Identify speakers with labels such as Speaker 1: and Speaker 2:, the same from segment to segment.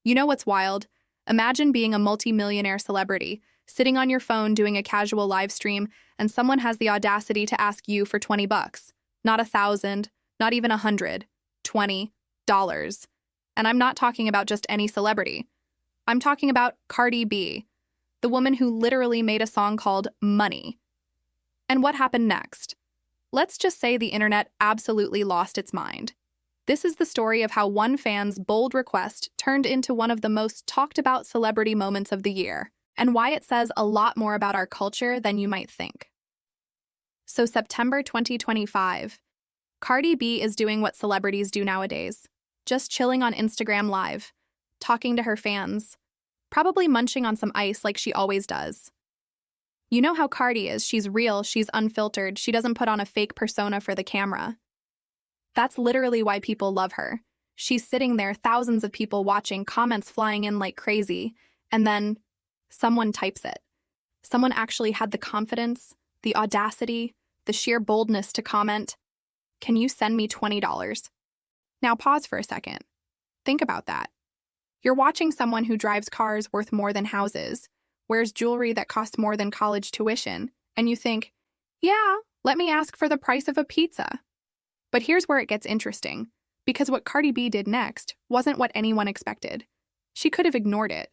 Speaker 1: You know what's wild? Imagine being a multi-millionaire celebrity, sitting on your phone doing a casual live stream, and someone has the audacity to ask you for 20 bucks. Not 1,000, not even 100, $20. And I'm not talking about just any celebrity. I'm talking about Cardi B, the woman who literally made a song called Money. And what happened next? Let's just say the internet absolutely lost its mind. This is the story of how one fan's bold request turned into one of the most talked about celebrity moments of the year, and why it says a lot more about our culture than you might think. So September 2025, Cardi B is doing what celebrities do nowadays, just chilling on Instagram Live, talking to her fans, probably munching on some ice like she always does. You know how Cardi is, she's real, she's unfiltered, she doesn't put on a fake persona for the camera. That's literally why people love her. She's sitting there, thousands of people watching, comments flying in like crazy, and then someone types it. Someone actually had the confidence, the audacity, the sheer boldness to comment, "Can you send me $20? Now pause for a second. Think about that. You're watching someone who drives cars worth more than houses, wears jewelry that costs more than college tuition, and you think, yeah, let me ask for the price of a pizza. But here's where it gets interesting, because what Cardi B did next wasn't what anyone expected. She could have ignored it.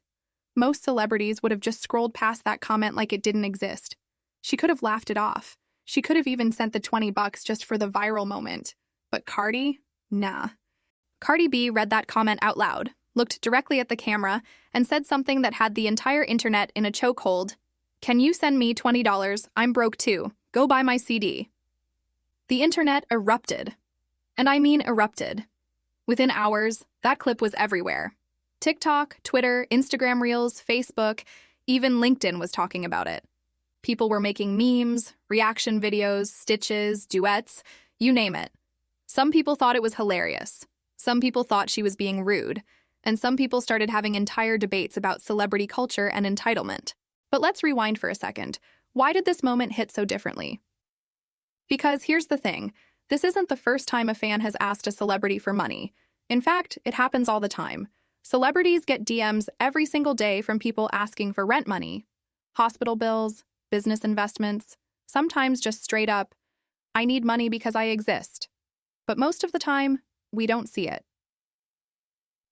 Speaker 1: Most celebrities would have just scrolled past that comment like it didn't exist. She could have laughed it off. She could have even sent the 20 bucks just for the viral moment. But Cardi? Nah. Cardi B read that comment out loud, looked directly at the camera, and said something that had the entire internet in a chokehold. "Can you send me $20? I'm broke too. Go buy my CD." The internet erupted. And I mean erupted. Within hours, that clip was everywhere. TikTok, Twitter, Instagram Reels, Facebook, even LinkedIn was talking about it. People were making memes, reaction videos, stitches, duets, you name it. Some people thought it was hilarious. Some people thought she was being rude. And some people started having entire debates about celebrity culture and entitlement. But let's rewind for a second. Why did this moment hit so differently? Because here's the thing. This isn't the first time a fan has asked a celebrity for money. In fact, it happens all the time. Celebrities get DMs every single day from people asking for rent money, hospital bills, business investments, sometimes just straight up, "I need money because I exist." But most of the time, we don't see it.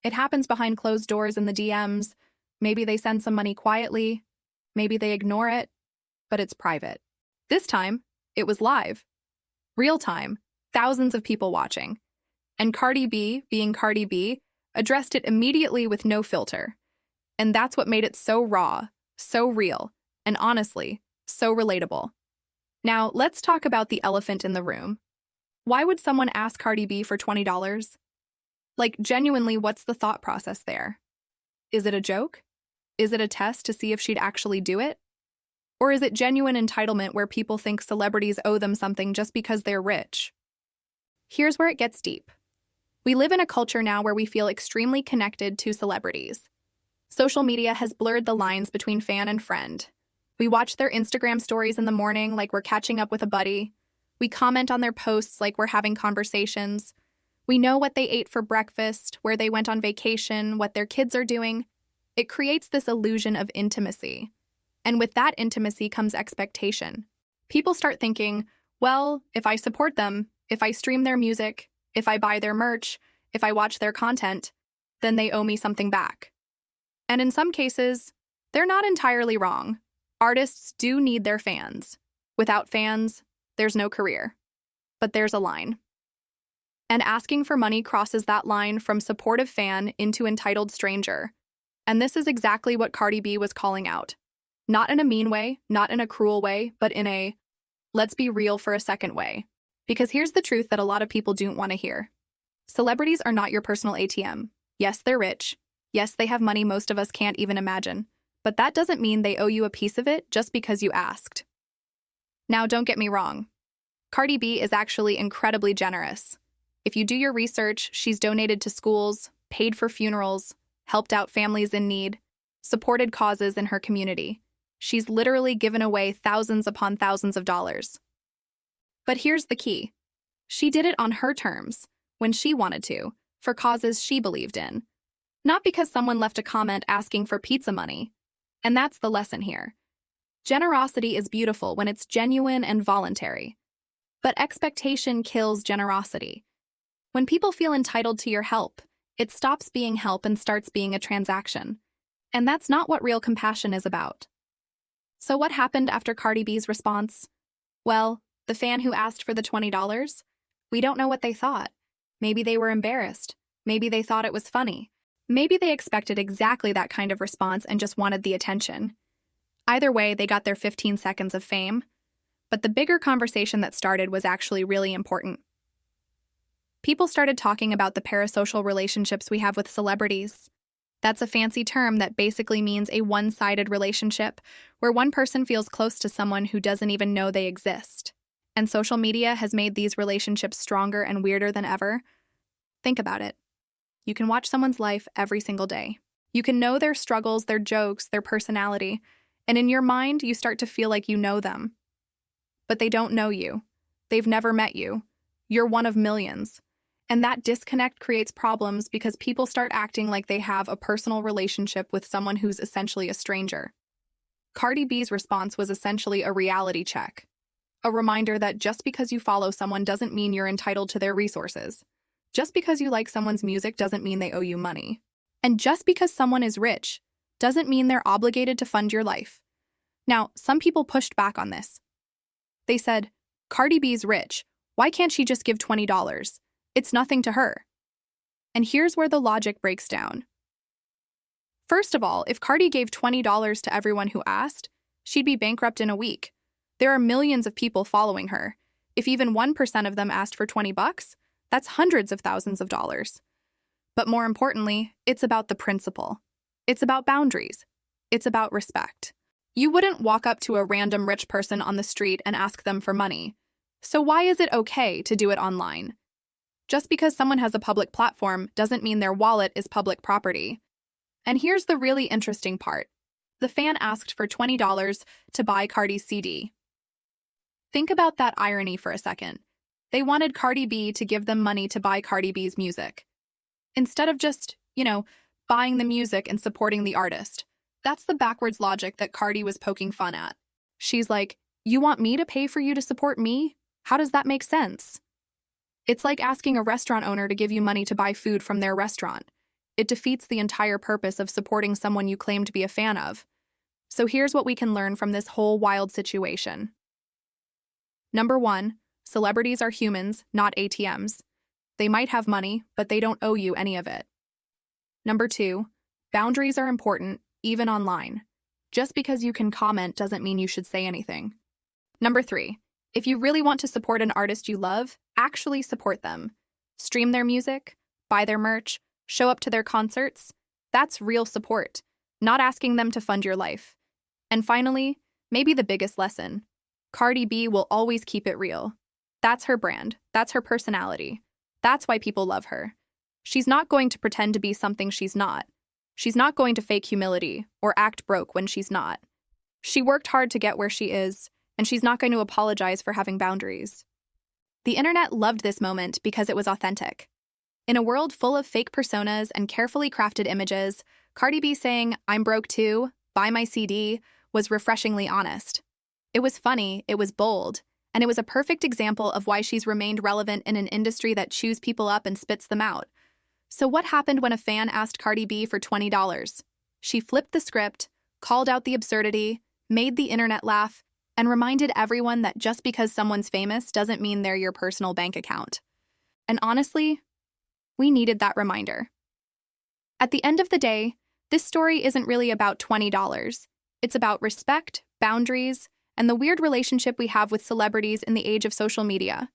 Speaker 1: It happens behind closed doors in the DMs. Maybe they send some money quietly. Maybe they ignore it, but it's private. This time, it was live. Real time, thousands of people watching. And Cardi B, being Cardi B, addressed it immediately with no filter. And that's what made it so raw, so real, and honestly, so relatable. Now, let's talk about the elephant in the room. Why would someone ask Cardi B for $20? Like, genuinely, what's the thought process there? Is it a joke? Is it a test to see if she'd actually do it? Or is it genuine entitlement where people think celebrities owe them something just because they're rich? Here's where it gets deep. We live in a culture now where we feel extremely connected to celebrities. Social media has blurred the lines between fan and friend. We watch their Instagram stories in the morning like we're catching up with a buddy. We comment on their posts like we're having conversations. We know what they ate for breakfast, where they went on vacation, what their kids are doing. It creates this illusion of intimacy. And with that intimacy comes expectation. People start thinking, well, if I support them, if I stream their music, if I buy their merch, if I watch their content, then they owe me something back. And in some cases, they're not entirely wrong. Artists do need their fans. Without fans, there's no career. But there's a line. And asking for money crosses that line from supportive fan into entitled stranger. And this is exactly what Cardi B was calling out. Not in a mean way, not in a cruel way, but in a, let's be real for a second way. Because here's the truth that a lot of people don't want to hear. Celebrities are not your personal ATM. Yes, they're rich. Yes, they have money most of us can't even imagine. But that doesn't mean they owe you a piece of it just because you asked. Now, don't get me wrong. Cardi B is actually incredibly generous. If you do your research, she's donated to schools, paid for funerals, helped out families in need, supported causes in her community. She's literally given away thousands upon thousands of dollars. But here's the key. She did it on her terms, when she wanted to, for causes she believed in. not because someone left a comment asking for pizza money. And that's the lesson here. Generosity is beautiful when it's genuine and voluntary. But expectation kills generosity. When people feel entitled to your help, it stops being help and starts being a transaction. And that's not what real compassion is about. So what happened after Cardi B's response? Well, the fan who asked for the $20? We don't know what they thought. Maybe they were embarrassed. Maybe they thought it was funny. Maybe they expected exactly that kind of response and just wanted the attention. Either way, they got their 15 seconds of fame. But the bigger conversation that started was actually really important. People started talking about the parasocial relationships we have with celebrities. That's a fancy term that basically means a one-sided relationship where one person feels close to someone who doesn't even know they exist. And social media has made these relationships stronger and weirder than ever. Think about it. You can watch someone's life every single day. You can know their struggles, their jokes, their personality, and in your mind, you start to feel like you know them. But they don't know you. They've never met you. You're one of millions. And that disconnect creates problems because people start acting like they have a personal relationship with someone who's essentially a stranger. Cardi B's response was essentially a reality check. A reminder that just because you follow someone doesn't mean you're entitled to their resources. Just because you like someone's music doesn't mean they owe you money. And just because someone is rich doesn't mean they're obligated to fund your life. Now, some people pushed back on this. They said, Cardi B's rich. Why can't she just give $20? It's nothing to her. And here's where the logic breaks down. First of all, if Cardi gave $20 to everyone who asked, she'd be bankrupt in a week. There are millions of people following her. If even 1% of them asked for $20, that's hundreds of thousands of dollars. But more importantly, it's about the principle. It's about boundaries. It's about respect. You wouldn't walk up to a random rich person on the street and ask them for money. So why is it okay to do it online? Just because someone has a public platform doesn't mean their wallet is public property. And here's the really interesting part. The fan asked for $20 to buy Cardi's CD. Think about that irony for a second. They wanted Cardi B to give them money to buy Cardi B's music. Instead of just, buying the music and supporting the artist. That's the backwards logic that Cardi was poking fun at. She's like, you want me to pay for you to support me? How does that make sense? It's like asking a restaurant owner to give you money to buy food from their restaurant. It defeats the entire purpose of supporting someone you claim to be a fan of. So here's what we can learn from this whole wild situation. Number 1, celebrities are humans, not ATMs. They might have money, but they don't owe you any of it. Number 2, boundaries are important, even online. Just because you can comment doesn't mean you should say anything. Number 3, if you really want to support an artist you love, actually support them. Stream their music, buy their merch, show up to their concerts. That's real support, not asking them to fund your life. And finally, maybe the biggest lesson. Cardi B will always keep it real. That's her brand. That's her personality. That's why people love her. She's not going to pretend to be something she's not. She's not going to fake humility or act broke when she's not. She worked hard to get where she is, and she's not going to apologize for having boundaries. The internet loved this moment because it was authentic. In a world full of fake personas and carefully crafted images, Cardi B saying, "I'm broke too, buy my CD," was refreshingly honest. It was funny, it was bold, and it was a perfect example of why she's remained relevant in an industry that chews people up and spits them out. So what happened when a fan asked Cardi B for $20? She flipped the script, called out the absurdity, made the internet laugh, and reminded everyone that just because someone's famous doesn't mean they're your personal bank account. And honestly, we needed that reminder. At the end of the day, this story isn't really about $20. It's about respect, boundaries, and the weird relationship we have with celebrities in the age of social media.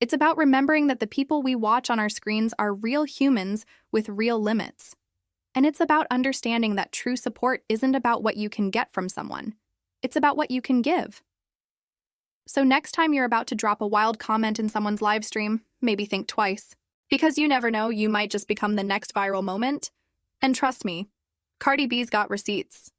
Speaker 1: It's about remembering that the people we watch on our screens are real humans with real limits. And it's about understanding that true support isn't about what you can get from someone. It's about what you can give. So next time you're about to drop a wild comment in someone's live stream, maybe think twice. Because you never know, you might just become the next viral moment. And trust me, Cardi B's got receipts.